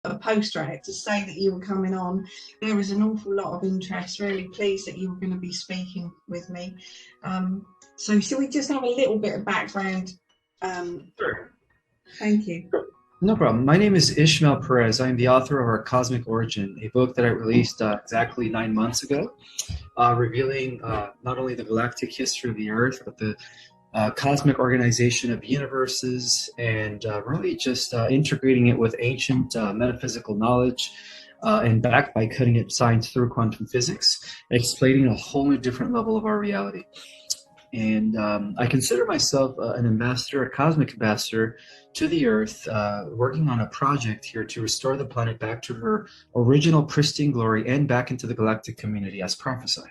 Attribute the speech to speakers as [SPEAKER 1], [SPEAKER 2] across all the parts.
[SPEAKER 1] a poster out to say that you were coming on. There was an awful lot of interest. Really pleased that you were going to be speaking with me. So shall we just have a little bit of background?
[SPEAKER 2] Sure.
[SPEAKER 1] Thank you.
[SPEAKER 2] No problem. My name is Ismael Perez. I am the author of Our Cosmic Origin, a book that I released exactly 9 months ago, revealing not only the galactic history of the Earth, but the cosmic organization of universes, and really just integrating it with ancient metaphysical knowledge and backed by cutting edge science through quantum physics, explaining a whole new different level of our reality. And I consider myself an ambassador, a cosmic ambassador to the Earth, working on a project here to restore the planet back to her original pristine glory and back into the galactic community as prophesied.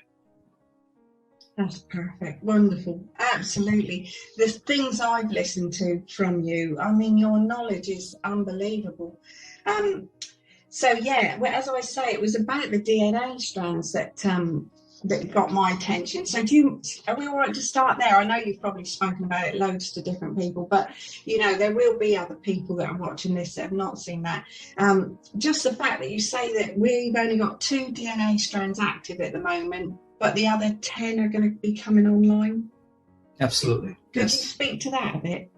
[SPEAKER 1] That's perfect. Wonderful. Absolutely. The things I've listened to from you, I mean, your knowledge is unbelievable. So yeah, well, as I say, it was about the DNA strands that got my attention. So are we all right to start there? I know you've probably spoken about it loads to different people, but there will be other people that are watching this that have not seen that. Just the fact that you say that we've only got 2 DNA strands active at the moment, but the other 10 are going to be coming online.
[SPEAKER 2] Absolutely.
[SPEAKER 1] Could
[SPEAKER 2] Yes.
[SPEAKER 1] you speak to that a bit?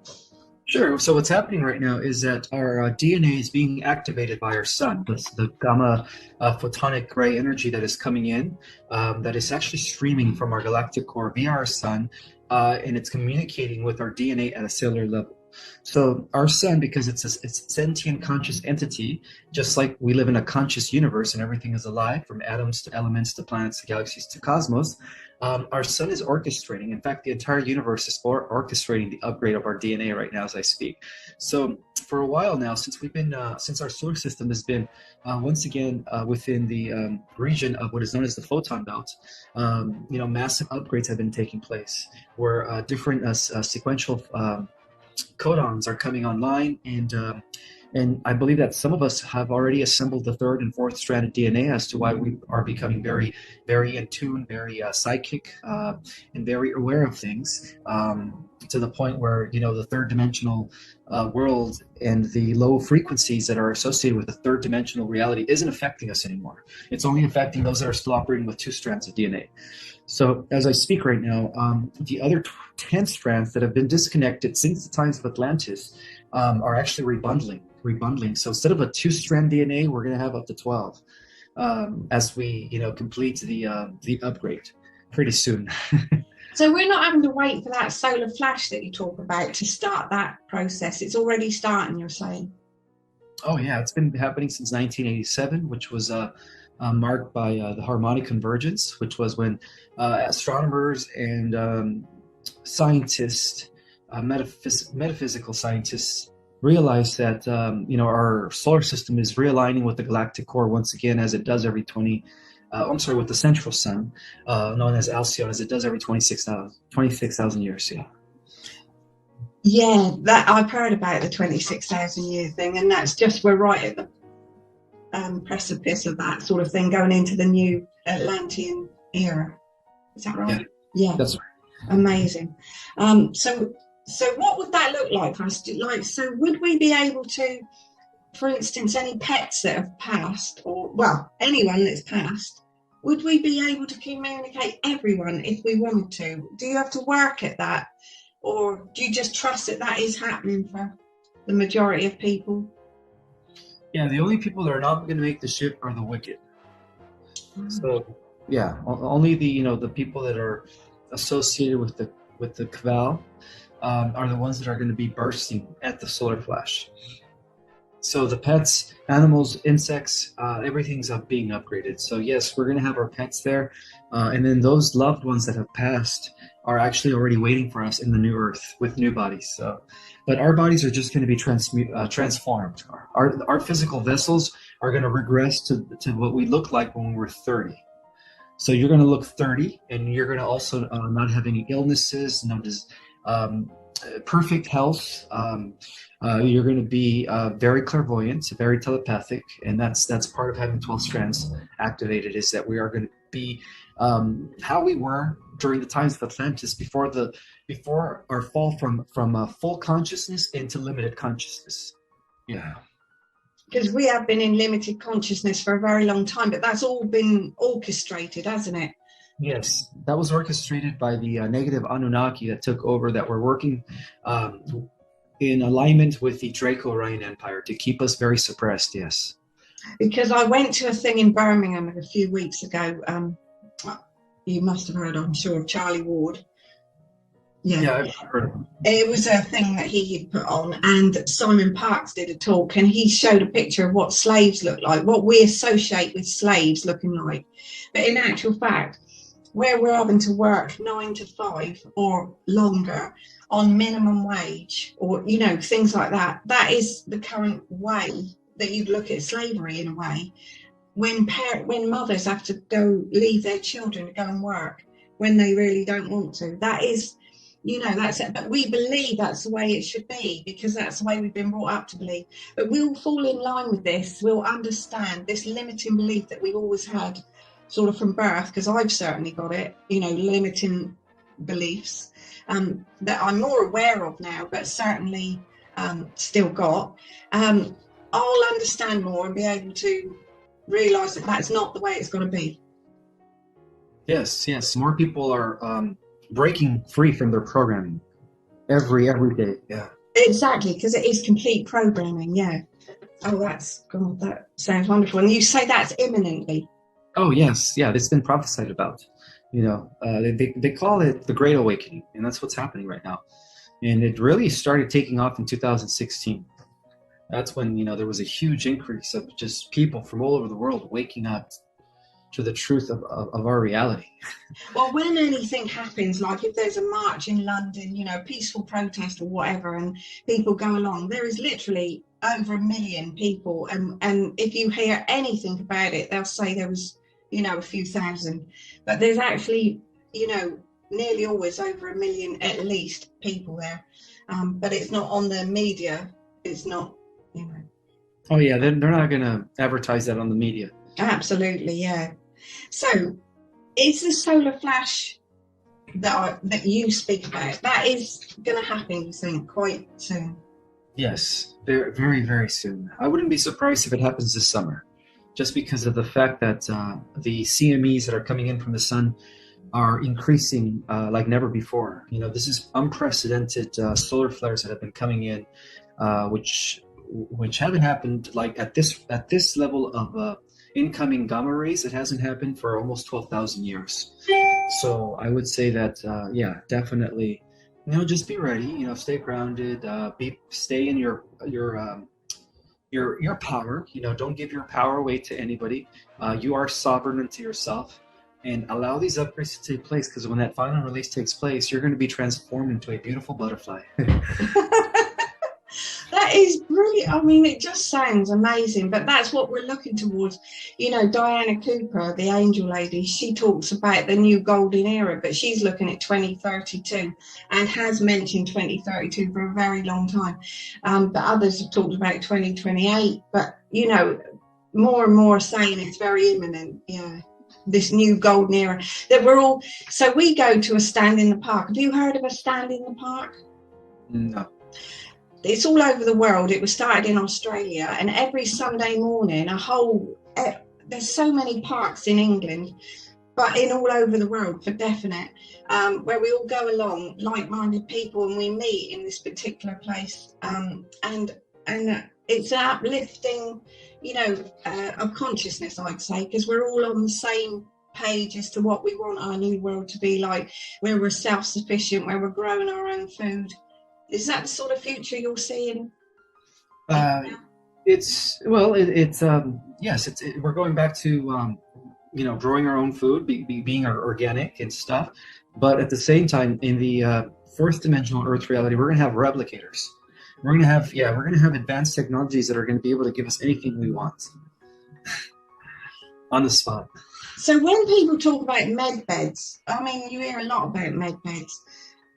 [SPEAKER 2] Sure. So what's happening right now is that our DNA is being activated by our sun. The gamma photonic ray energy that is coming in, that is actually streaming from our galactic core via our sun, and it's communicating with our DNA at a cellular level. So our sun, because it's a sentient conscious entity, just like we live in a conscious universe and everything is alive, from atoms to elements to planets to galaxies to cosmos, our sun is orchestrating. In fact, the entire universe is orchestrating the upgrade of our DNA right now as I speak. So for a while now, since our solar system has been once again within the region of what is known as the photon belt, massive upgrades have been taking place where different sequential codons are coming online, and I believe that some of us have already assembled the 3rd and 4th strand of DNA as to why we are becoming very, very in tune, very psychic, and very aware of things, to the point where, the 3rd dimensional world and the low frequencies that are associated with the 3rd dimensional reality isn't affecting us anymore. It's only affecting those that are still operating with 2 strands of DNA. So as I speak right now, the other 10 strands that have been disconnected since the times of Atlantis are actually rebundling. So instead of a 2-strand DNA, we're going to have up to 12 as we, complete the upgrade pretty soon.
[SPEAKER 1] So we're not having to wait for that solar flash that you talk about to start that process. It's already starting, you're saying?
[SPEAKER 2] Oh yeah, it's been happening since 1987, which was marked by the harmonic convergence, which was when astronomers and scientists, metaphysical scientists, realized that our solar system is realigning with the galactic core once again, as it does every with the central sun, known as Alcyon, as it does every 26,000 years. Yeah.
[SPEAKER 1] Yeah, that I've heard about the 26,000 year thing, and that's just we're right at the precipice of that sort of thing, going into the new Atlantean era. Is that right?
[SPEAKER 2] Yeah, that's right.
[SPEAKER 1] Amazing. So what would that look like for us? So would we be able to, for instance, any pets that have passed, or anyone that's passed, would we be able to communicate everyone if we wanted to? Do you have to work at that, or do you just trust that is happening for the majority of people?
[SPEAKER 2] Yeah, the only people that are not going to make the ship are the wicked. So yeah, only the people that are associated with the cabal are the ones that are going to be bursting at the solar flash. So the pets, animals, insects, everything's being upgraded. So yes, we're going to have our pets there, and then those loved ones that have passed are actually already waiting for us in the new Earth with new bodies. So, but our bodies are just going to be transformed. Our physical vessels are going to regress to what we looked like when we were 30. So you're going to look 30, and you're going to also not have any illnesses, perfect health. You're going to be very clairvoyant, very telepathic, and that's part of having 12 strands activated, is that we are going to be how we were during the times of Atlantis before our fall from full consciousness into limited consciousness. Yeah.
[SPEAKER 1] Because we have been in limited consciousness for a very long time, but that's all been orchestrated, hasn't it?
[SPEAKER 2] Yes, that was orchestrated by the negative Anunnaki that took over, that were working in alignment with the Draco-Orion Empire to keep us very suppressed, yes.
[SPEAKER 1] Because I went to a thing in Birmingham a few weeks ago. You must have heard, I'm sure, of Charlie Ward.
[SPEAKER 2] Yeah, I've heard of him.
[SPEAKER 1] It was a thing that he had put on, and Simon Parkes did a talk, and he showed a picture of what slaves look like, what we associate with slaves looking like. But in actual fact, where we're having to work 9 to 5 or longer on minimum wage, or, you know, things like that, that is the current way that you'd look at slavery in a way. When mothers have to go leave their children to go and work when they really don't want to, that is, you know, that's it. But we believe that's the way it should be, because that's the way we've been brought up to believe. But we'll fall in line with this. We'll understand this limiting belief that we've always had, sort of from birth, because I've certainly got it, you know, limiting beliefs that I'm more aware of now, but certainly still got. I'll understand more and be able to realise that that's not the way it's got to be.
[SPEAKER 2] Yes. More people are breaking free from their programming every day. Yeah.
[SPEAKER 1] Exactly, because it is complete programming. Yeah. Oh, that sounds wonderful. And you say that's imminently.
[SPEAKER 2] Oh yes, yeah. It's been prophesied about. You know, they call it the Great Awakening, and that's what's happening right now. And it really started taking off in 2016. That's when, you know, there was a huge increase of just people from all over the world waking up to the truth of our reality.
[SPEAKER 1] Well, when anything happens, like if there's a march in London, you know, peaceful protest or whatever, and people go along, there is literally over 1 million people. And if you hear anything about it, they'll say there was, you know, a few thousand. But there's actually, you know, nearly always over 1 million at least people there. But it's not on the media. It's not, you know.
[SPEAKER 2] Oh yeah, they're not going to advertise that on the media.
[SPEAKER 1] Absolutely, yeah. So, is the solar flash that you speak about, that is going to happen, you think, quite soon?
[SPEAKER 2] Yes, very, very, very soon. I wouldn't be surprised if it happens this summer, just because of the fact that the CMEs that are coming in from the sun are increasing like never before. You know, this is unprecedented solar flares that have been coming in, which haven't happened like at this level of incoming gamma rays. It hasn't happened for almost 12,000 years. So I would say that yeah, definitely, you know, just be ready. You know, stay grounded. Stay in your power. You know, don't give your power away to anybody. You are sovereign unto yourself, and allow these upgrades to take place, because when that final release takes place, you're going to be transformed into a beautiful butterfly.
[SPEAKER 1] That is brilliant. I mean, it just sounds amazing, but that's what we're looking towards. You know, Diana Cooper, the angel lady, she talks about the new golden era, but she's looking at 2032 and has mentioned 2032 for a very long time. But others have talked about 2028, but, you know, more and more saying it's very imminent. Yeah. This new golden era that we're all. So we go to a stand in the park. Have you heard of a stand in the park?
[SPEAKER 2] No.
[SPEAKER 1] It's all over the world. It was started in Australia, and every Sunday morning, there's so many parks in England, but in all over the world for definite, where we all go along, like-minded people, and we meet in this particular place, and it's an uplifting, you know, of consciousness, I'd say, because we're all on the same page as to what we want our new world to be like, where we're self-sufficient, where we're growing our own food. Is that the sort of future you're seeing?
[SPEAKER 2] Yes. We're going back to you know, growing our own food, being organic and stuff. But at the same time, in the fourth dimensional Earth reality, we're going to have replicators. We're going to have advanced technologies that are going to be able to give us anything we want on the spot.
[SPEAKER 1] So when people talk about med beds, I mean, you hear a lot about med beds.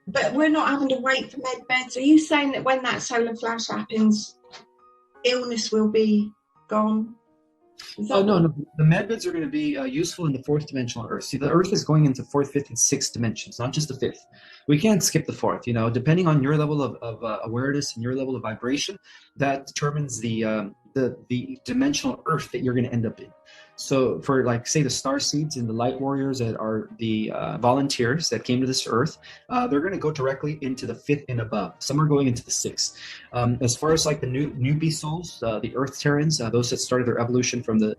[SPEAKER 1] But we're not having to wait for med beds. Are you saying that when that solar flash happens, illness will be gone?
[SPEAKER 2] No. The med beds are going to be useful in the fourth dimensional Earth. See, the Earth is going into fourth, fifth, and sixth dimensions, not just the fifth. We can't skip the fourth. You know, depending on your level of awareness and your level of vibration, that determines the the dimensional Earth that you're going to end up in. So for, like, say, the star seeds and the light warriors that are the volunteers that came to this Earth, they're going to go directly into the 5th and above. Some are going into the 6th. As far as like the newbie souls, the Earth Terrans, those that started their evolution from the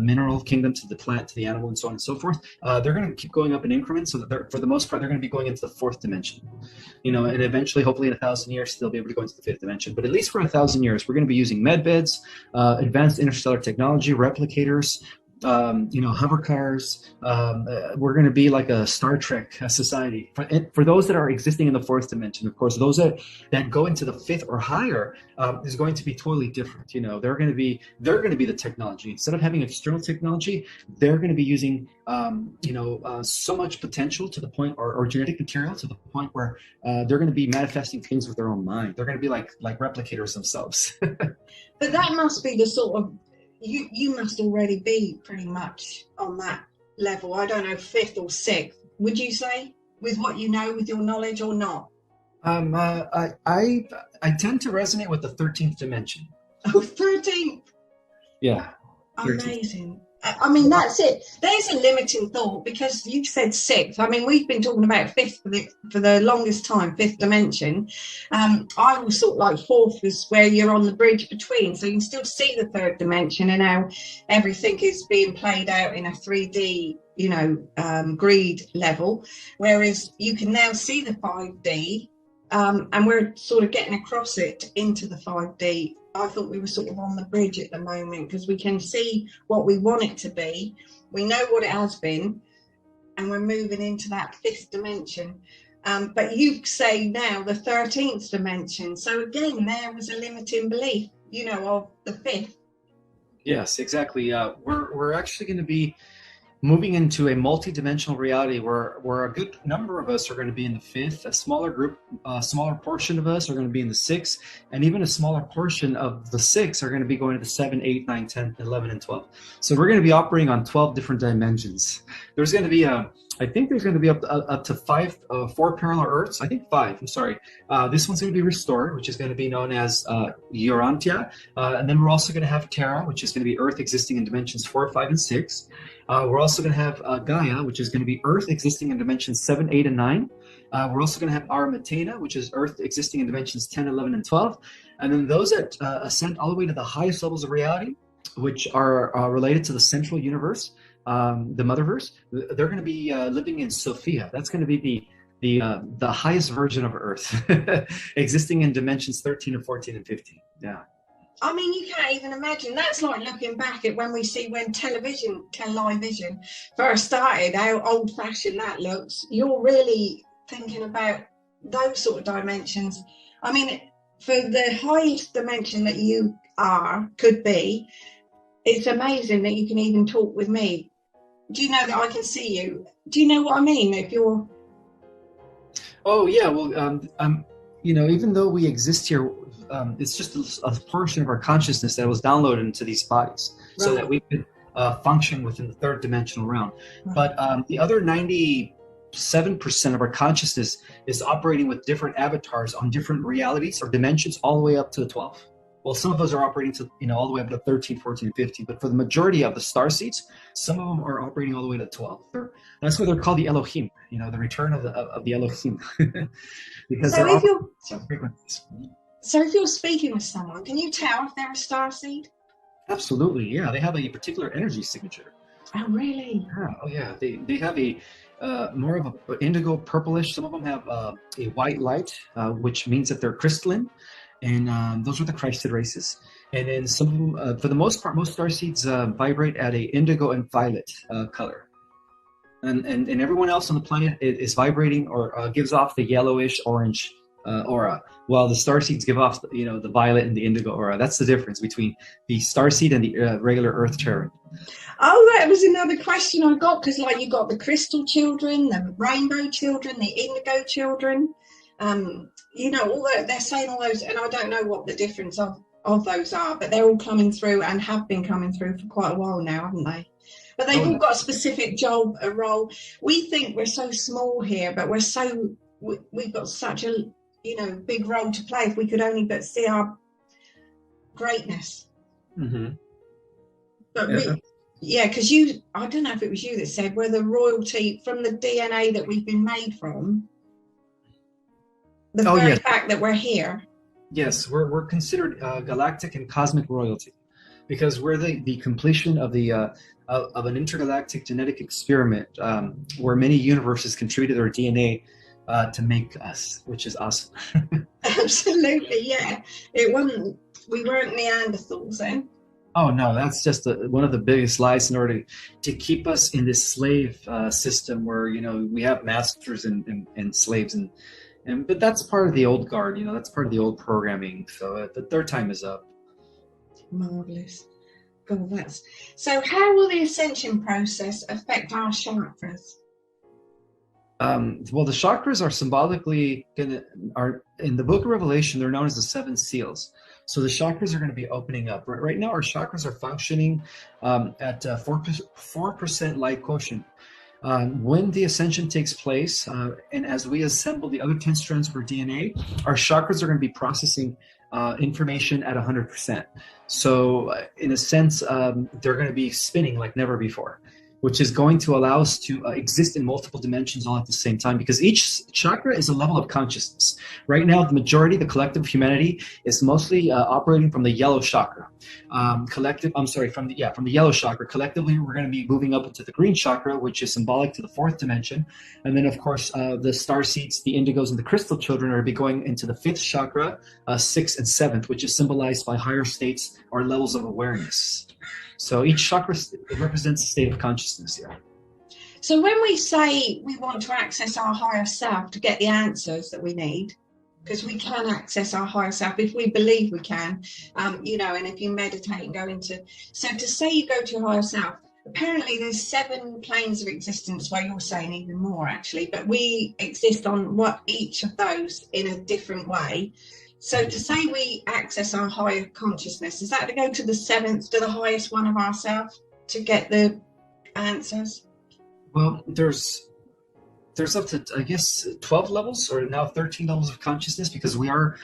[SPEAKER 2] mineral kingdom to the plant to the animal and so on and so forth, they're going to keep going up in increments. So that for the most part, they're going to be going into the 4th dimension. And eventually, hopefully, in 1,000 years, they'll be able to go into the 5th dimension. But at least for 1,000 years, we're going to be using med beds, advanced interstellar technology, replicators, hover cars. We're going to be like a Star Trek society. For those that are existing in the 4th dimension, of course, those that go into the 5th or higher is going to be totally different. They're going to be the technology. Instead of having external technology, they're going to be using so much potential to the point, or genetic material to the point where they're going to be manifesting things with their own mind. They're going to be like replicators themselves.
[SPEAKER 1] But that must be the sort of, you must already be pretty much on that level. I don't know, 5th or 6th, would you say, with what you know, with your knowledge, or not?
[SPEAKER 2] I tend to resonate with the 13th dimension.
[SPEAKER 1] Oh, 13th.
[SPEAKER 2] Yeah. 13th.
[SPEAKER 1] Amazing. I mean, that's it. There's a limiting thought, because you said 6th. I mean, we've been talking about 5th for the longest time, 5th dimension. I was sort of like 4th was where you're on the bridge between, so you can still see the 3rd dimension and how everything is being played out in a 3D, greed level, whereas you can now see the 5D, and we're sort of getting across it into the 5D. I thought we were sort of on the bridge at the moment, because we can see what we want it to be. We know what it has been, and we're moving into that 5th dimension. But you say now the 13th dimension. So again, there was a limiting belief, of the 5th.
[SPEAKER 2] Yes, exactly. We're actually going to be moving into a multi-dimensional reality where a good number of us are going to be in the 5th, a smaller portion of us are going to be in the 6th, and even a smaller portion of the 6 are going to be going to the 7, 8, 9, 10, 11, and 12. So we're going to be operating on 12 different dimensions. There's going to be I think there's going to be up to 4 parallel Earths. I think 5. I'm sorry. This one's going to be restored, which is going to be known as Urantia. And then we're also going to have Terra, which is going to be Earth existing in dimensions 4, 5, and 6. We're also going to have Gaia, which is going to be Earth existing in dimensions 7, 8, and 9. We're also going to have Armatena, which is Earth existing in dimensions 10, 11, and 12. And then those that ascend all the way to the highest levels of reality, which are related to the central universe, the motherverse, they're going to be living in Sophia. That's going to be the highest version of Earth, existing in dimensions 13 and 14 and 15. Yeah.
[SPEAKER 1] I mean, you can't even imagine. That's like looking back at when television first started, how old-fashioned that looks. You're really thinking about those sort of dimensions. I mean, for the highest dimension that you could be, it's amazing that you can even talk with me. Do you know that I can see you? Do you know what I mean? If you're...
[SPEAKER 2] Oh, yeah. Well, even though we exist here, it's just a portion of our consciousness that was downloaded into these bodies, right, so that we could function within the 3rd dimensional realm. Right. But the other 97% of our consciousness is operating with different avatars on different realities or dimensions, all the way up to the 12. Well, some of us are operating to, all the way up to 13, 14, and 15. But for the majority of the star seeds, some of them are operating all the way to 12. That's why they're called the Elohim, the return of the Elohim. Because
[SPEAKER 1] So if you're speaking with someone, can you tell if they're a star seed?
[SPEAKER 2] Absolutely, yeah. They have a particular energy signature.
[SPEAKER 1] Oh, really?
[SPEAKER 2] Yeah. Oh, yeah. They have a more of a indigo purplish. Some of them have a white light, which means that they're crystalline. And those are the Christed races. And then some of them, for the most part, most starseeds vibrate at a indigo and violet color. And everyone else on the planet is vibrating or gives off the yellowish orange aura, while the starseeds give off the violet and the indigo aura. That's the difference between the starseed and the regular Earth Terran. Oh,
[SPEAKER 1] that was another question I got, because you got the crystal children, the rainbow children, the indigo children. All that they're saying all those, and I don't know what the difference of those are, but they're all coming through and have been coming through for quite a while now, haven't they? But they've all got a specific job, a role. We think we're so small here, but we've got such a big role to play. If we could only but see our greatness,
[SPEAKER 2] Hmm.
[SPEAKER 1] But yeah, because I don't know if it was you that said we're the royalty from the DNA that we've been made from, the
[SPEAKER 2] Oh
[SPEAKER 1] very
[SPEAKER 2] yes,
[SPEAKER 1] fact that we're here.
[SPEAKER 2] yes, we're considered galactic and cosmic royalty because we're the completion of the of an intergalactic genetic experiment where many universes contributed their DNA to make us, which is awesome.
[SPEAKER 1] Absolutely, yeah. It wasn't. We weren't Neanderthals then.
[SPEAKER 2] Oh no, that's just one of the biggest lies in order to keep us in this slave system where we have masters and slaves and but that's part of the old guard, that's part of the old programming. So their time is up.
[SPEAKER 1] Marvelous. God, that's so. How will the ascension process affect our chakras?
[SPEAKER 2] Well, the chakras are symbolically are in the Book of Revelation. They're known as the seven seals. So the chakras are going to be opening up. Right now, our chakras are functioning at 4% light quotient. When the ascension takes place, and as we assemble the other 10 strands of our DNA, our chakras are going to be processing information at 100%. So, in a sense, they're going to be spinning like never before, which is going to allow us to exist in multiple dimensions all at the same time, because each chakra is a level of consciousness. Right now, the majority, the collective of humanity, is mostly operating from the yellow chakra. From the yellow chakra. Collectively, we're going to be moving up into the green chakra, which is symbolic to the fourth dimension. And then, of course, the star seeds, the indigos, and the crystal children are going to be going into the fifth chakra, sixth and seventh, which is symbolized by higher states or levels of awareness. So each chakra represents a state of consciousness here.
[SPEAKER 1] So when we say we want to access our higher self to get the answers that we need, because we can access our higher self if we believe we can, and if you meditate and go into, so to say you go to your higher self, apparently there's 7 planes of existence, where you're saying even more actually, but we exist on each of those in a different way. So to say we access our higher consciousness, is that to go to the 7th, to the highest one of ourselves to get the answers?
[SPEAKER 2] Well, there's up to, I guess, 12 levels or now 13 levels of consciousness, because we are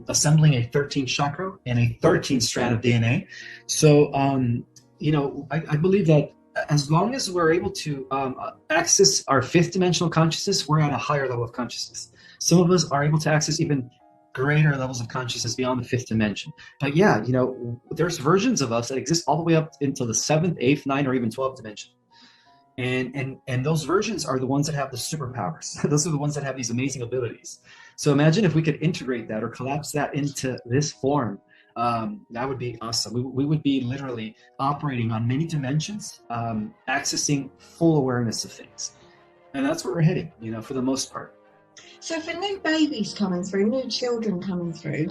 [SPEAKER 2] assembling a 13th chakra and a 13th strand of DNA. So, I believe that as long as we're able to access our 5th dimensional consciousness, we're at a higher level of consciousness. Some of us are able to access even greater levels of consciousness beyond the 5th dimension. But yeah, there's versions of us that exist all the way up into the 7th, 8th, 9th, or even 12th dimension. And those versions are the ones that have the superpowers. Those are the ones that have these amazing abilities. So imagine if we could integrate that or collapse that into this form. That would be awesome. We would be literally operating on many dimensions, accessing full awareness of things. And that's where we're heading, for the most part.
[SPEAKER 1] So for new babies coming through, new children coming through,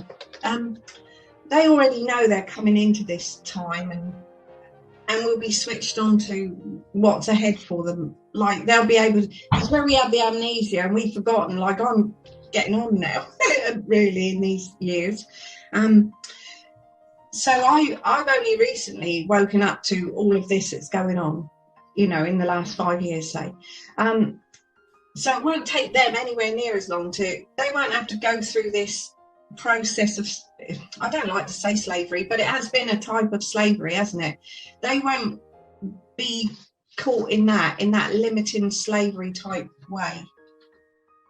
[SPEAKER 1] they already know they're coming into this time and will be switched on to what's ahead for them. Like they'll be able to, because where we have the amnesia and we've forgotten, like I'm getting on now, really, in these years. So I've only recently woken up to all of this that's going on, in the last 5 years, say. So it won't take them anywhere near as long they won't have to go through this process of, I don't like to say slavery, but it has been a type of slavery, hasn't it? They won't be caught in that limiting slavery type way.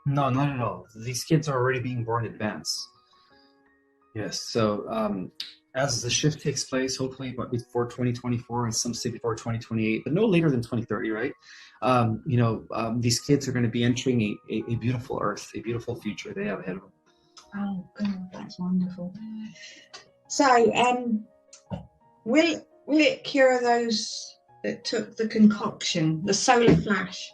[SPEAKER 2] No, not at all. These kids are already being born advanced. Yes. So as the shift takes place, hopefully before 2024, and some say before 2028, but no later than 2030, right? These kids are going to be entering a beautiful earth, a beautiful future they have ahead of them.
[SPEAKER 1] Oh God, that's wonderful. So, will it cure those that took the concoction, the solar flash?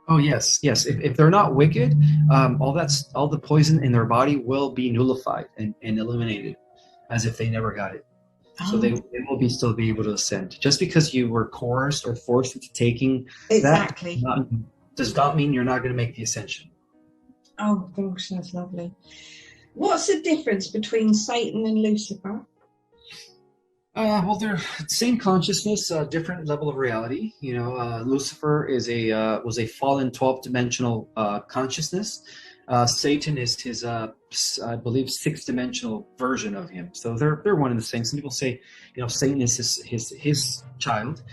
[SPEAKER 2] Oh yes. If they're not wicked, all the poison in their body will be nullified and eliminated, as if they never got it. So they will still be able to ascend. Just because you were coerced or forced into taking
[SPEAKER 1] exactly
[SPEAKER 2] that does not mean you're not going to make the ascension.
[SPEAKER 1] Oh gosh, that's lovely. What's the difference between Satan and Lucifer?
[SPEAKER 2] Well, they're same consciousness, different level of reality. Lucifer was a fallen 12th dimensional consciousness, Satan is his, I believe, sixth-dimensional version of him. So they're one and the same. Some people say, Satan is his child,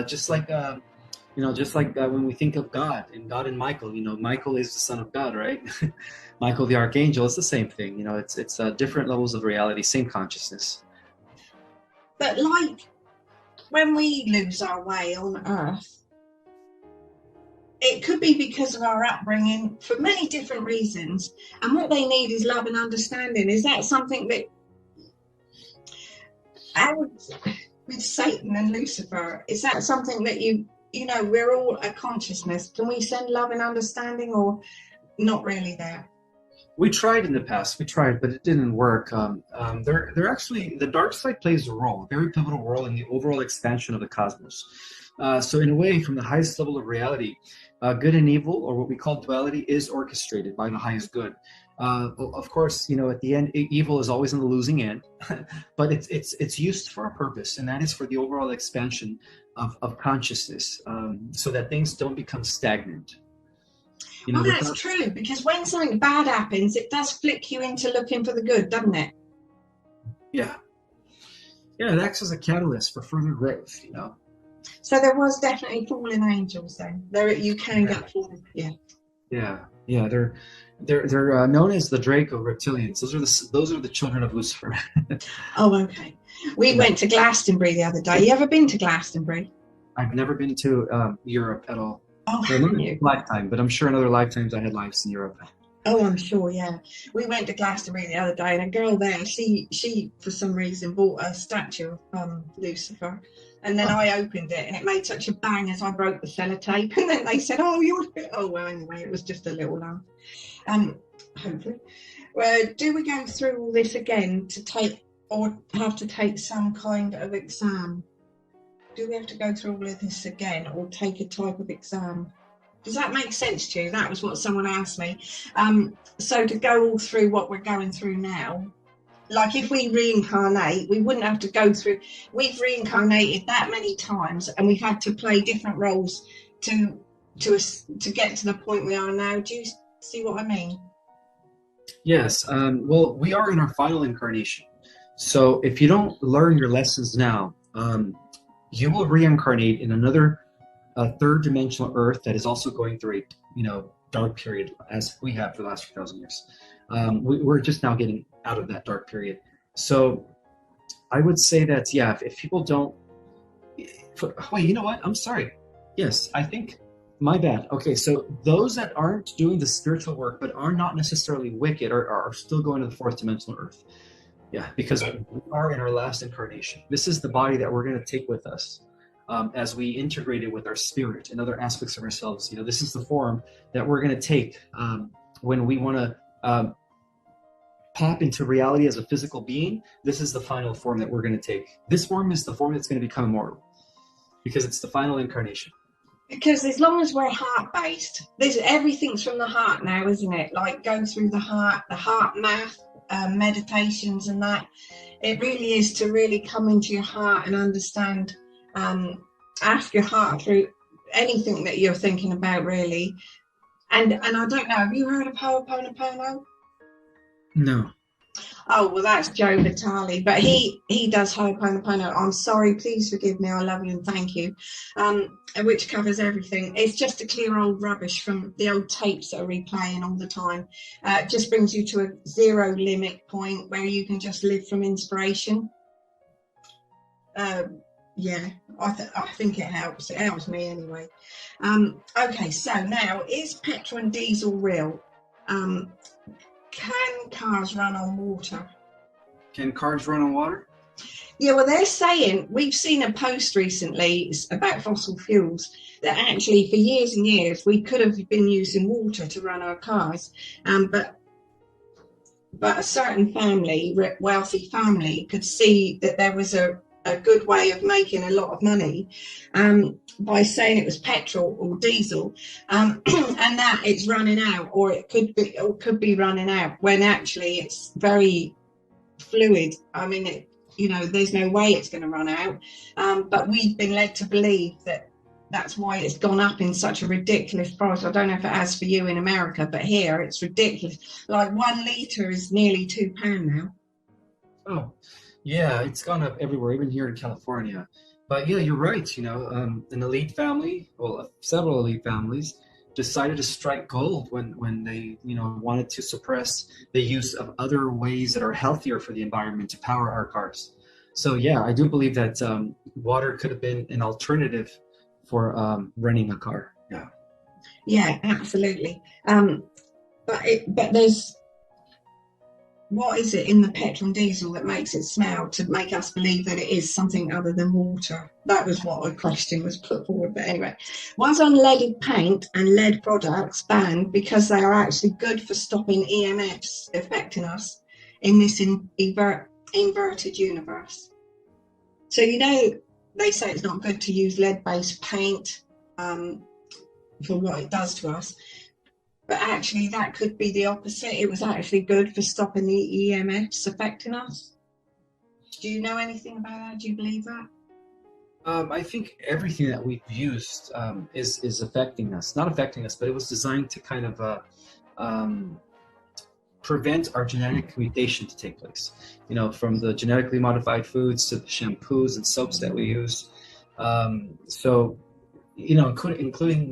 [SPEAKER 2] just like when we think of God and Michael. Michael is the son of God, right? Michael the archangel is the same thing. It's different levels of reality, same consciousness.
[SPEAKER 1] But like when we lose our way on earth, it could be because of our upbringing for many different reasons, and what they need is love and understanding. Is that something that with Satan and Lucifer, is that something that we're all a consciousness? Can we send love and understanding, or not really there?
[SPEAKER 2] We tried in the past, but it didn't work. They're actually, the dark side plays a role, a very pivotal role in the overall expansion of the cosmos. So in a way, from the highest level of reality, good and evil, or what we call duality, is orchestrated by the highest good. Of course, at the end, evil is always on the losing end, but it's used for a purpose, and that is for the overall expansion of consciousness, so that things don't become stagnant.
[SPEAKER 1] Well, that's true, because when something bad happens, it does flick you into looking for the good, doesn't it?
[SPEAKER 2] Yeah, it acts as a catalyst for further growth.
[SPEAKER 1] So there was definitely fallen angels then. There you can get fallen. Yeah.
[SPEAKER 2] They're known as the Draco reptilians. Those are the children of Lucifer.
[SPEAKER 1] Oh, okay. We went to Glastonbury the other day. You ever been to Glastonbury?
[SPEAKER 2] I've never been to Europe at all.
[SPEAKER 1] Oh,
[SPEAKER 2] haven't you? Lifetime, but I'm sure in other lifetimes I had lives in Europe.
[SPEAKER 1] Oh, I'm sure, yeah. We went to Glastonbury the other day, and a girl there, she for some reason bought a statue of Lucifer, and then I opened it, and it made such a bang as I broke the sellotape, and then they said, "Oh, well, anyway, it was just a little laugh." Hopefully, do we go through all this again to take, or have to take some kind of exam? Do we have to go through all of this again, or take a type of exam? Does that make sense to you? That was what someone asked me. So to go all through what we're going through now, like if we reincarnate, we wouldn't have to go through. We've reincarnated that many times, and we've had to play different roles to get to the point we are now. Do you see what I mean?
[SPEAKER 2] Yes. Well, we are in our final incarnation. So if you don't learn your lessons now, you will reincarnate in another third dimensional Earth that is also going through a dark period, as we have for the last 3,000 years. We're just now getting out of that dark period. So I would say that, if people don't... Wait, you know what? I'm sorry. Yes, I think... My bad. Okay, so those that aren't doing the spiritual work but are not necessarily wicked are still going to the fourth dimensional Earth. Yeah, because we are in our last incarnation. This is the body that we're going to take with us as we integrate it with our spirit and other aspects of ourselves. This is the form that we're going to take when we want to pop into reality as a physical being. This is the final form that we're going to take. This form is the form that's going to become immortal because it's the final incarnation.
[SPEAKER 1] Because as long as we're heart-based, everything's from the heart now, isn't it? Like go through the heart math, meditations and that. It really is to really come into your heart and understand, ask your heart through anything that you're thinking about, really. And I don't know, have you heard of Ho'oponopono?
[SPEAKER 2] No.
[SPEAKER 1] Oh, well, that's Joe Vitale, but he does Ho'oponopono. I'm sorry, please forgive me, I love you and thank you, which covers everything. It's just to clear old rubbish from the old tapes that are replaying all the time. It just brings you to a zero limit point where you can just live from inspiration. I think it helps. It helps me anyway. Okay, so now, is petrol and diesel real? Can cars run on water?
[SPEAKER 2] Can cars run on water?
[SPEAKER 1] Yeah, well, they're saying, we've seen a post recently about fossil fuels, that actually for years and years we could have been using water to run our cars, but a certain family, wealthy family, could see that there was a good way of making a lot of money by saying it was petrol or diesel, and that it's running out, or it could be running out, when actually it's very fluid. I mean, there's no way it's going to run out, but we've been led to believe that that's why it's gone up in such a ridiculous price. I don't know if it has for you in America, but here it's ridiculous. Like 1 litre is nearly £2 now.
[SPEAKER 2] Oh, yeah, it's gone up everywhere, even here in California. But yeah, you're right. An elite family, well, several elite families, decided to strike gold when they, wanted to suppress the use of other ways that are healthier for the environment to power our cars. So yeah, I do believe that water could have been an alternative for renting a car. Yeah.
[SPEAKER 1] Yeah, absolutely. But there's, what is it in the petrol and diesel that makes it smell to make us believe that it is something other than water? That was what a question was put forward. But anyway, was unleaded paint and lead products banned because they are actually good for stopping EMFs affecting us in this inverted universe? So, they say it's not good to use lead-based paint for what it does to us. But actually, that could be the opposite. It was actually good for stopping the EMFs affecting us. Do you know anything about that? Do you believe that?
[SPEAKER 2] I think everything that we've used is affecting us. Not affecting us, but it was designed to kind of prevent our genetic mutation to take place. From the genetically modified foods to the shampoos and soaps that we use. Including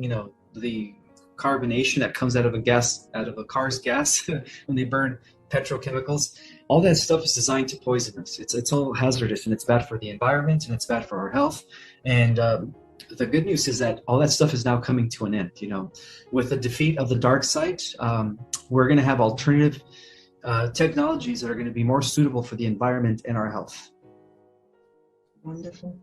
[SPEAKER 2] the carbonation that comes out of a car's gas when they burn petrochemicals. All that stuff is designed to poison us. It's all hazardous, and it's bad for the environment, and it's bad for our health. And the good news is that all that stuff is now coming to an end. With the defeat of the dark side, we're going to have alternative technologies that are going to be more suitable for the environment and our health.
[SPEAKER 1] Wonderful.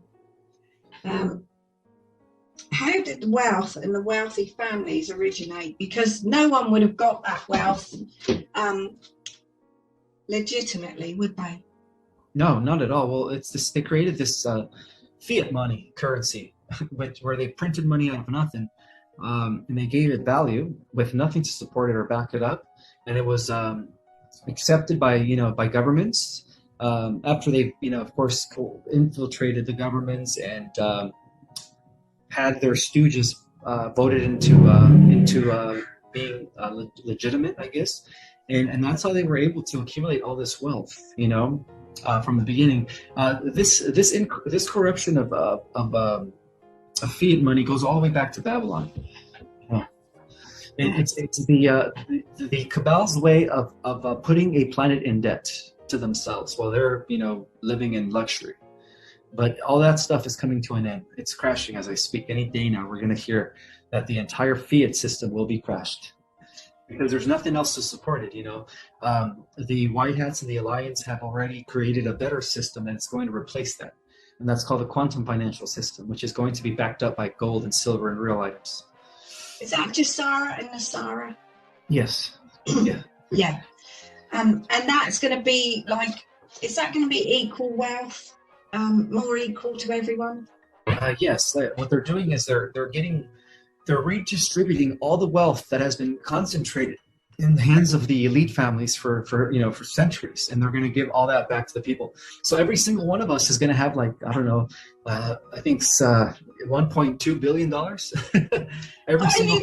[SPEAKER 1] How did the wealth and the wealthy families originate? Because no one would have got that wealth legitimately, would they?
[SPEAKER 2] No, not at all. Well, they created this fiat money currency, where they printed money out of nothing, and they gave it value with nothing to support it or back it up, and it was accepted by governments after they of course infiltrated the governments and had their stooges voted into being legitimate, I guess, and that's how they were able to accumulate all this wealth. From the beginning, this corruption of fiat money goes all the way back to Babylon. It's the cabal's way of putting a planet in debt to themselves while they're living in luxury. But all that stuff is coming to an end. It's crashing as I speak. Any day now, we're going to hear that the entire fiat system will be crashed because there's nothing else to support it. The White Hats and the Alliance have already created a better system, and it's going to replace that. And that's called the quantum financial system, which is going to be backed up by gold and silver and real items.
[SPEAKER 1] Is that Jasara and Nasara?
[SPEAKER 2] Yes. Yeah.
[SPEAKER 1] Yeah. And that's going to be is that going to be equal wealth? More equal to everyone?
[SPEAKER 2] Yes. What they're doing is they're redistributing all the wealth that has been concentrated in the hands of the elite families for centuries, and they're going to give all that back to the people. So every single one of us is going to have I think it's $1.2 billion. Every single.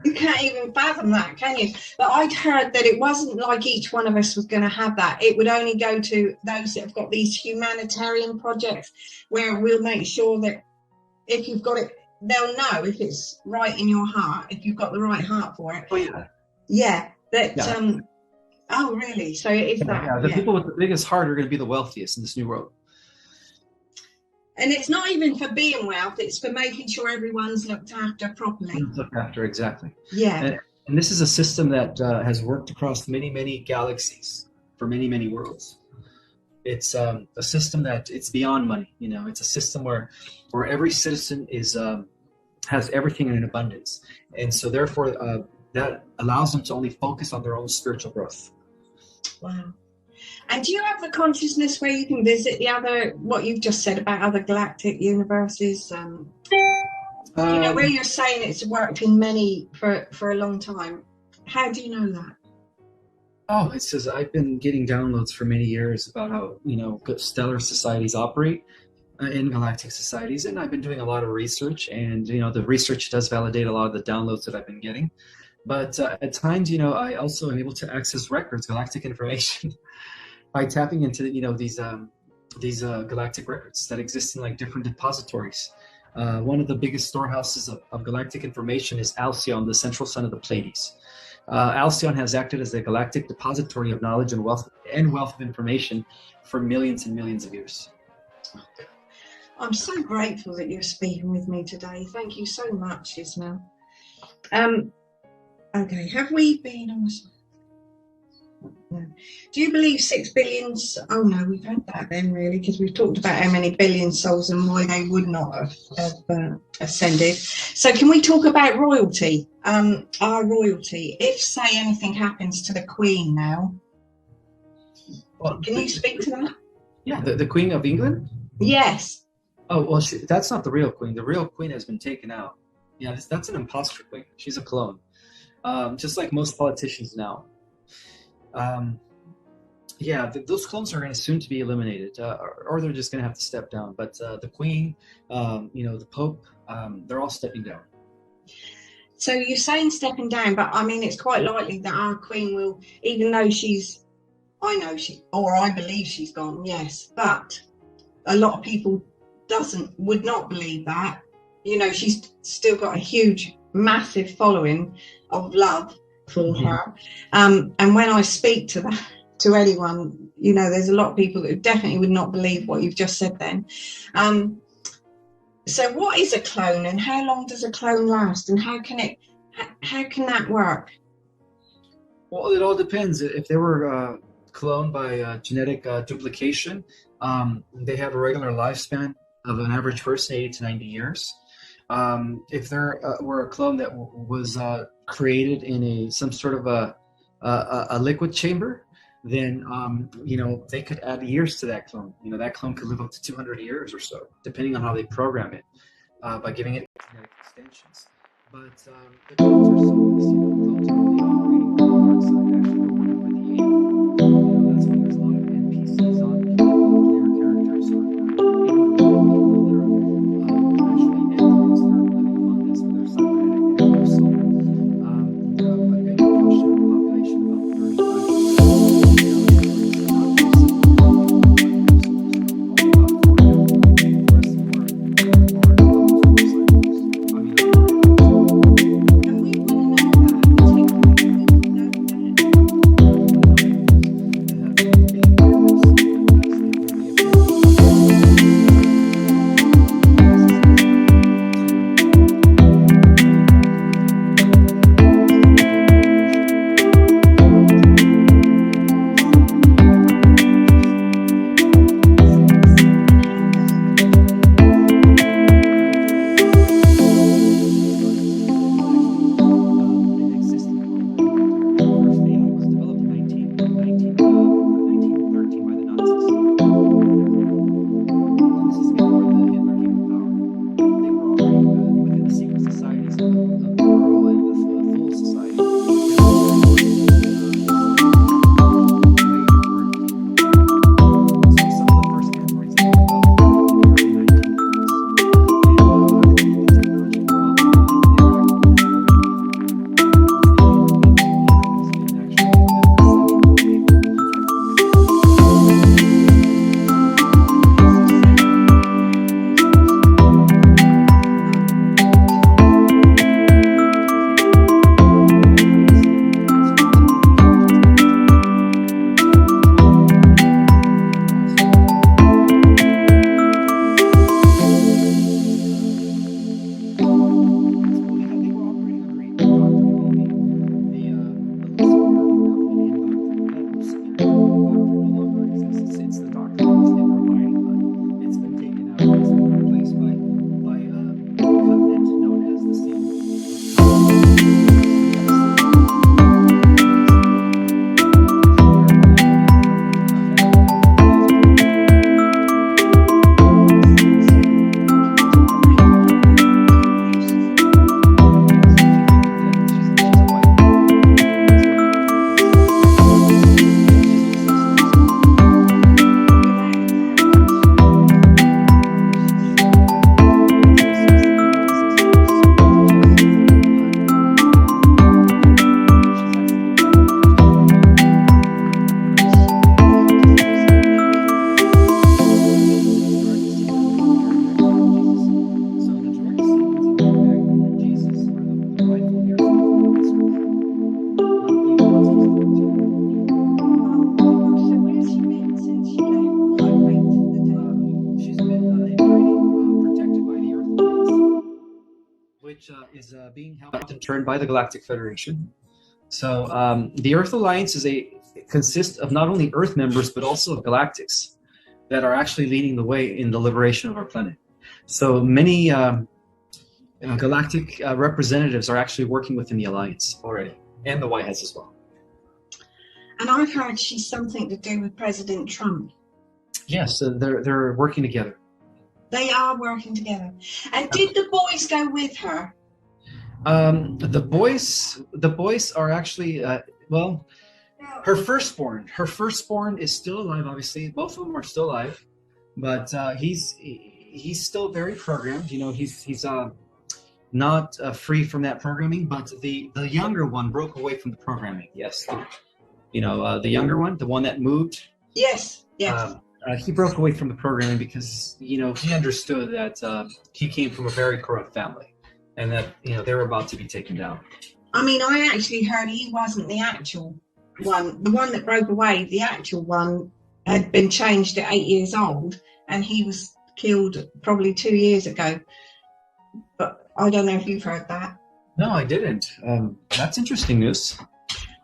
[SPEAKER 1] You can't even fathom that, can you? But I'd heard that it wasn't like each one of us was going to have that. It would only go to those that have got these humanitarian projects where we'll make sure that if you've got it, they'll know if it's right in your heart, if you've got the right heart for it.
[SPEAKER 2] Oh, yeah.
[SPEAKER 1] Yeah.
[SPEAKER 2] Yeah.
[SPEAKER 1] Oh, really? So it is that.
[SPEAKER 2] Yeah, the people with the biggest heart are going to be the wealthiest in this new world.
[SPEAKER 1] And it's not even for being wealth, it's for making sure everyone's looked after properly.
[SPEAKER 2] Looked after, exactly.
[SPEAKER 1] Yeah.
[SPEAKER 2] And this is a system that has worked across many, many galaxies for many, many worlds. It's a system that it's beyond money. It's a system where every citizen has everything in abundance. And so therefore, that allows them to only focus on their own spiritual growth.
[SPEAKER 1] Wow. And do you have the consciousness where you can visit what you've just said about other galactic universes? Where you're saying it's worked in many for a long time. How do you know that?
[SPEAKER 2] Oh, it says I've been getting downloads for many years about how, stellar societies operate. in galactic societies, and I've been doing a lot of research, and the research does validate a lot of the downloads that I've been getting. But at times, I also am able to access records, galactic information, by tapping into these galactic records that exist in like different depositories. One of the biggest storehouses of galactic information is Alcyon, the central sun of the Pleiades. Alcyon has acted as a galactic depository of knowledge and wealth of information for millions and millions of years.
[SPEAKER 1] I'm so grateful that you're speaking with me today. Thank you so much, Ismael. Okay, have we been on the... No. Do you believe 6 billion? Oh no, we've had that then, really, because we've talked about how many billion souls and why they would not have ascended. So can we talk about royalty? Our royalty. If, say, anything happens to the Queen now, can you speak to that?
[SPEAKER 2] Yeah, the Queen of England?
[SPEAKER 1] Yes.
[SPEAKER 2] Oh, well, that's not the real Queen. The real Queen has been taken out. Yeah, that's an imposter Queen. She's a clone. Just like most politicians now. Those clones are going to soon to be eliminated, or they're just going to have to step down. But the Queen, the Pope, they're all stepping down.
[SPEAKER 1] So you're saying stepping down, but I mean, it's quite likely that our Queen will, even though I believe she's gone, yes, but a lot of people would not believe that. She's still got a huge, massive following of love for her. And when I speak to anyone, there's a lot of people that definitely would not believe what you've just said then. So what is a clone, and how long does a clone last, and how can that work?
[SPEAKER 2] Well, it all depends. If they were cloned by genetic duplication, they have a regular lifespan of an average person 80 to 90 years. If there were a clone that was created in some sort of a liquid chamber, then they could add years to that clone. That clone could live up to 200 years or so, depending on how they program it, by giving it genetic extensions. But the clones are soulless. Clones are only operating on the dark side, actually going over the 80. That's why there's a lot of NPCs on player characters, or even people that are eventually androids that are living on this other cybernetic network. So, a big portion of the population, about 35%. which is being helped in turn by the Galactic Federation. So the Earth Alliance consists of not only Earth members but also of galactics that are actually leading the way in the liberation of our planet. So many galactic representatives are actually working within the Alliance already, and the White House as well.
[SPEAKER 1] And I've heard she's something to do with President Trump.
[SPEAKER 2] Yes, they're working together.
[SPEAKER 1] They are working together. And did the boys go with her?
[SPEAKER 2] The boys are actually her firstborn is still alive. Obviously, both of them are still alive, but he's still very programmed. You know, he's not free from that programming. But the younger one broke away from the programming. Yes, the younger one, the one that moved.
[SPEAKER 1] Yes.
[SPEAKER 2] He broke away from the programming because he understood that he came from a very corrupt family, and that they were about to be taken down.
[SPEAKER 1] I mean, I actually heard he wasn't the actual one. The one that broke away, the actual one, had been changed at 8 years old, and he was killed probably 2 years ago. But I don't know if you've heard that.
[SPEAKER 2] No, I didn't. That's interesting news.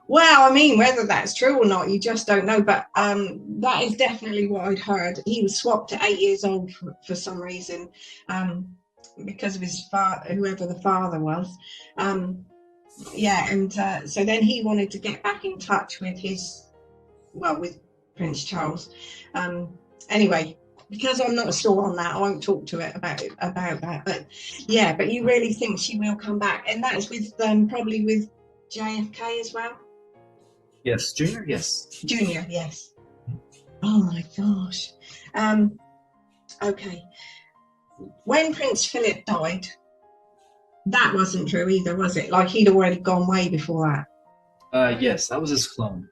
[SPEAKER 1] Well, I mean, whether that's true or not, you just don't know. But that is definitely what I'd heard. He was swapped at 8 years old for some reason, because of his father, whoever the father was. So then he wanted to get back in touch with with Prince Charles. Anyway, because I'm not sure on that, I won't talk to it about that. But yeah, but you really think she will come back, and that's with probably with JFK as well.
[SPEAKER 2] Yes, Junior. Yes,
[SPEAKER 1] Junior. Yes. Oh my gosh. Okay. When Prince Philip died, that wasn't true either, was it? Like, he'd already gone way before
[SPEAKER 2] that. Yes, that was his clone.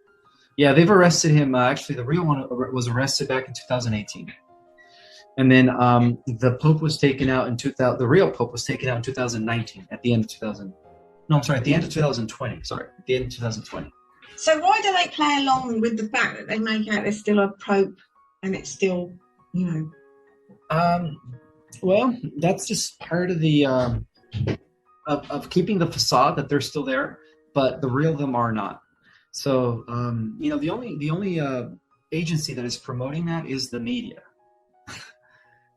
[SPEAKER 2] Yeah, they've arrested him. Actually, the real one was arrested back in 2018, and then the Pope was taken out in 2000. The real Pope was taken out in 2019. At the end of 2000. No, I'm sorry. At the end of 2020. Sorry, at the end of 2020.
[SPEAKER 1] So why do they play along with the fact that they make out there's still a Pope and it's still,
[SPEAKER 2] Well, that's just part of the of keeping the facade that they're still there, but the real them are not. So the only agency that is promoting that is the media,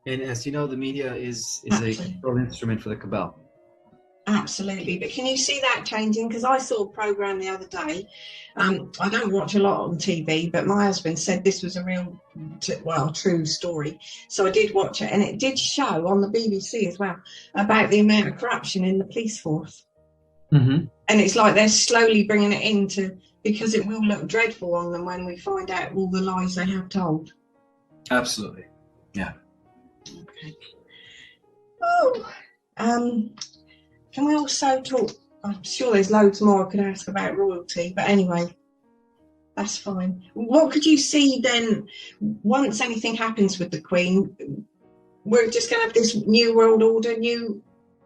[SPEAKER 2] and as you know, the media is a control instrument for the cabal.
[SPEAKER 1] Absolutely. But can you see that changing? Because I saw a program the other day. I don't watch a lot on TV, but my husband said this was a real, true story. So I did watch it, and it did show on the BBC as well about the amount of corruption in the police force.
[SPEAKER 2] Mm-hmm.
[SPEAKER 1] And it's like they're slowly bringing it because it will look dreadful on them when we find out all the lies they have told.
[SPEAKER 2] Absolutely. Yeah.
[SPEAKER 1] Okay. Oh, can we also talk? I'm sure there's loads more I could ask about royalty, but anyway, that's fine. What could you see then once anything happens with the Queen? We're just going to have this new world order,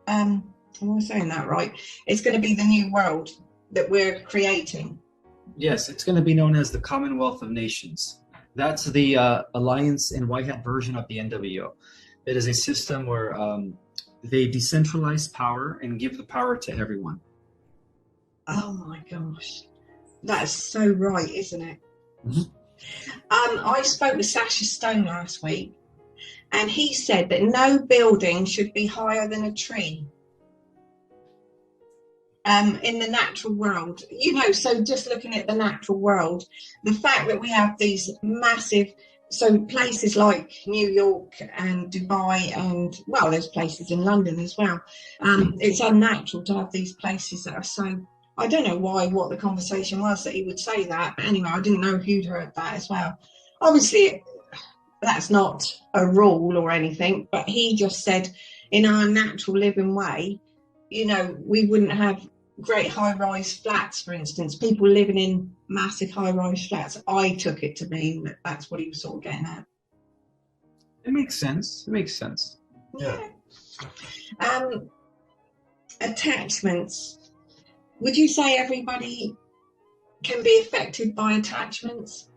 [SPEAKER 1] am I saying that right? It's going to be the new world that we're creating.
[SPEAKER 2] Yes, it's going to be known as the Commonwealth of Nations. That's the Alliance and White Hat version of the NWO. It is a system where they decentralize power and give the power to everyone.
[SPEAKER 1] Oh my gosh. That's so right, isn't it?
[SPEAKER 2] Mm-hmm.
[SPEAKER 1] I spoke with Sasha Stone last week, and he said that no building should be higher than a tree. In the natural world, so just looking at the natural world, the fact that we have these massive, so places like New York and Dubai and, there's places in London as well. It's unnatural to have these places that are so, I don't know what the conversation was that he would say that. But anyway, I didn't know if you'd heard that as well. Obviously, that's not a rule or anything, but he just said in our natural living way, we wouldn't have great high-rise flats, for instance, people living in massive high-rise flats. I took it to mean that that's what he was sort of getting at.
[SPEAKER 2] It makes sense.
[SPEAKER 1] Yeah. Attachments. Would you say everybody can be affected by attachments?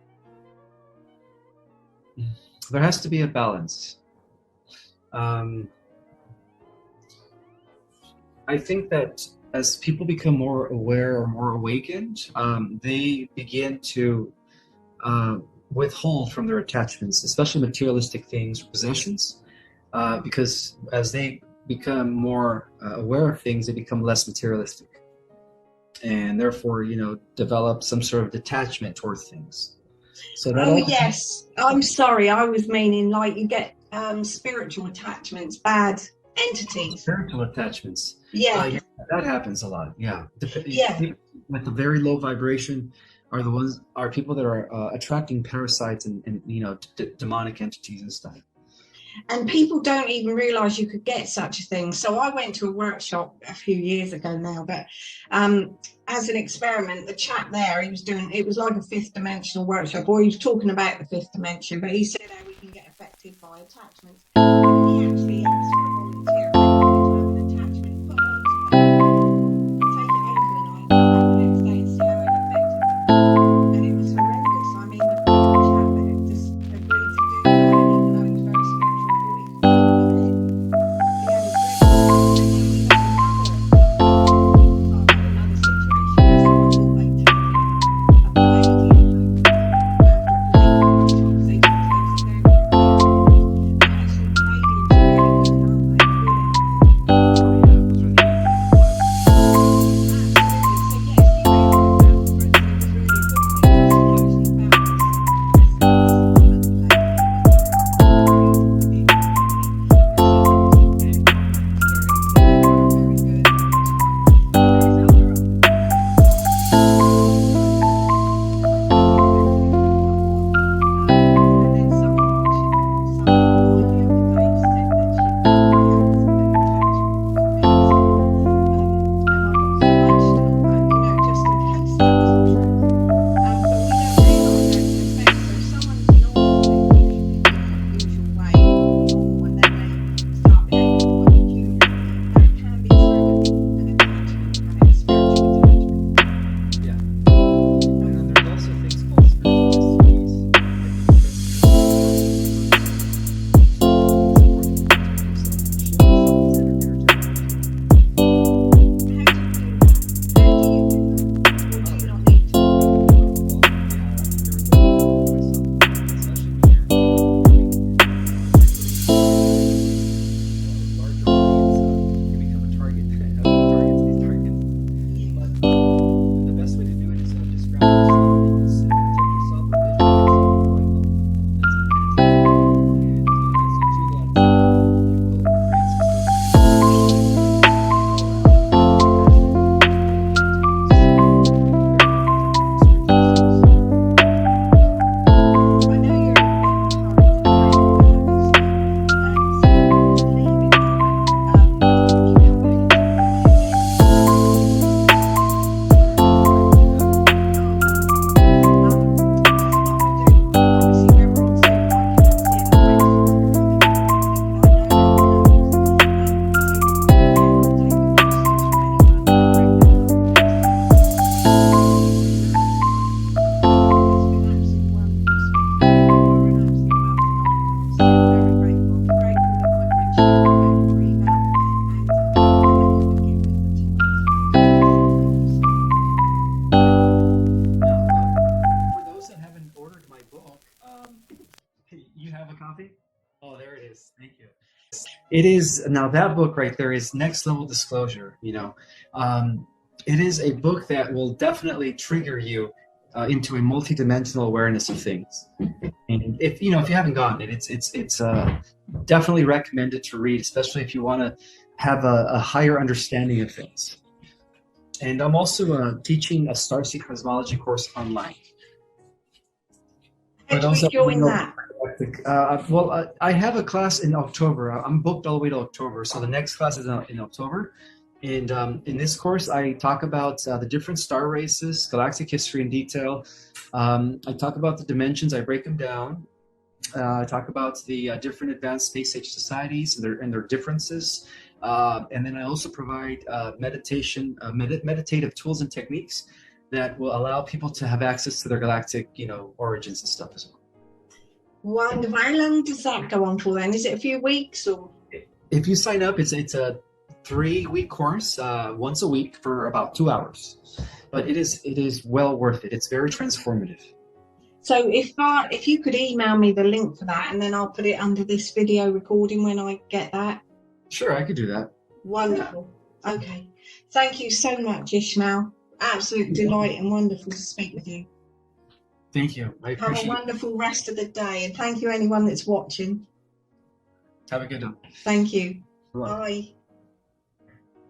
[SPEAKER 2] There has to be a balance. I think that as people become more aware or more awakened, they begin to uh, withhold from their attachments, especially materialistic things, possessions, because as they become more aware of things, they become less materialistic, and therefore, develop some sort of detachment towards things. So that
[SPEAKER 1] Oh
[SPEAKER 2] all.
[SPEAKER 1] yes, I'm sorry. I was meaning like you get spiritual attachments, bad entities.
[SPEAKER 2] Spiritual attachments.
[SPEAKER 1] Yeah,
[SPEAKER 2] Yeah, that happens a lot. Yeah,
[SPEAKER 1] yeah.
[SPEAKER 2] people with a very low vibration are people that are attracting parasites and demonic entities and stuff.
[SPEAKER 1] And people don't even realize you could get such a thing. So I went to a workshop a few years ago now, but as an experiment, the chap there, he was doing, it was like a fifth dimensional workshop, or he was talking about the fifth dimension, but he said how we can get affected by attachments. And he actually asked for a volunteer to have an attachment put onto them, take it overnight, come back the next day and see how it affected them. And it was horrendous. I mean, the poor chap that just agreed to do that, even though he was very spiritual, thought he could cope with it. He had a dreadful time. And then we had another situation where someone thought they'd taken a Palladium after a Palladium workshop because they didn't close it down properly afterwards. But actually, Palladiums are really good, aren't they? Good energy.
[SPEAKER 2] Oh yeah, those are the
[SPEAKER 1] Absolutely. So yes, he realised afterwards that it was really a good thing because he actually found this woman, lady, with a very big body, but she's obviously down from that experience, so they were very good at the time. But there's other attachments that can be very, very difficult. And then somebody of mine the other day said that she had an attachment with medicine. And I got scratched and all that, just in case that was the truth. But we don't realise how it can affect. So if someone's normal, they're usually in their usual way, normal, and then they start behaving quite peculiarly. That can be through an attachment, can it? A spiritual attachment.
[SPEAKER 2] Yeah. And then there's also things called spiritual STDs.
[SPEAKER 1] How do you do that? Or do you not need to? I know you're a bit encouraged now, obviously, so believing that you can come back into alignment again. That's what I'll do. Obviously, when we're on Zoom, I cannot see any faces that are coming in or anything, but I know that he knows. So yeah, I'll take a message from anyone and bring them up. It's been absolutely wonderful speaking to you. You are an absolute wealth of knowledge. I'm so very grateful. I'm grateful that I've reached out. I'm grateful for email and that you would give me the time as well. Thank you so much.
[SPEAKER 2] Now, for those that haven't ordered my book, you have a copy? Oh, there it is. Thank you. It is now that book right there is Next Level Disclosure. It is a book that will definitely trigger you into a multidimensional awareness of things. And if you haven't gotten it, it's definitely recommended to read, especially if you want to have a higher understanding of things. And I'm also teaching a Starseed Cosmology course online.
[SPEAKER 1] How
[SPEAKER 2] But
[SPEAKER 1] do
[SPEAKER 2] also,
[SPEAKER 1] we join that?
[SPEAKER 2] I have a class in October. I'm booked all the way to October, so the next class is in October. And in this course, I talk about the different star races, galactic history in detail. I talk about the dimensions. I break them down. I talk about the different advanced space-age societies and their differences. And then I also provide meditative tools and techniques that will allow people to have access to their galactic, origins and stuff as well.
[SPEAKER 1] Wonderful. How long does that go on for then? Is it a few weeks or?
[SPEAKER 2] If you sign up, it's a 3-week course, once a week for about 2 hours. But it is well worth it. It's very transformative.
[SPEAKER 1] So if you could email me the link for that, and then I'll put it under this video recording when I get that.
[SPEAKER 2] Sure, I could do that.
[SPEAKER 1] Wonderful. Okay. Thank you so much, Ismael. Absolute delight and wonderful to speak with you.
[SPEAKER 2] Thank you. I appreciate
[SPEAKER 1] Have a wonderful rest of the day, and thank you anyone that's watching.
[SPEAKER 2] it. Have a good one.
[SPEAKER 1] Thank you.
[SPEAKER 2] Bye.
[SPEAKER 1] Bye.